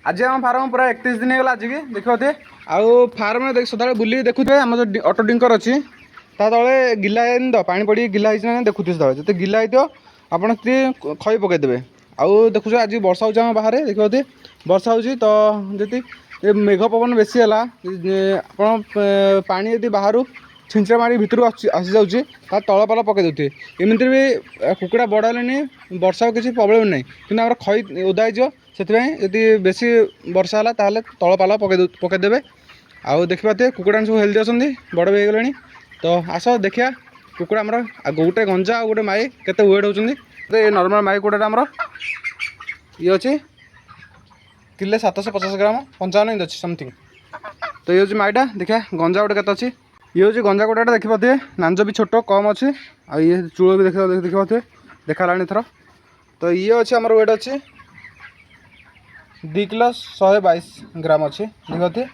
आज आम फार्म पूरा 31 दिन होगा आज की देखते आउ फार्म सदा बुल देखुए आम जो ऑटो डिंकर अच्छी ता तले गिला है तो पा पड़ी गिला है देखुए सदा जो गिला होती आपड़ खई पकईदेवे आउ देखुच आज वर्षा हो बाहर देखते वर्षा हो तो जी मेघ पवन बेसी है आप पानी यदि बाहर छिंचा मारी भितर आसी जाऊँगी तल पाल पकई देते एमती भी कुकुड़ा बड़ है वर्षा किसी प्रॉब्लम ना कि खई ओदा से बेसी वर्षा है ताल तल पाल पकईदेवे आउ देखिए कुकुड़ा सब हेल्दी अच्छा बड़ भी होगले तो आस देखिया कुकुड़ा आमर गोटे गंजा गोटे माई केते वेट होती नॉर्मल माई कुकुड़ा आमर ये अच्छी किले 750 ग्राम 55 इंच अच्छी समथिंग तो ये हूँ माईटा देखिए गंजा गोटे केते अच्छी ये हूँ गंजा कुकुड़ा देखिए नांज भी छोट कम अच्छी आ ये चूल भी देखिए देखा थर तो ये अच्छे आमर वेट अच्छी 2 किलो 122 ग्राम अच्छी देखते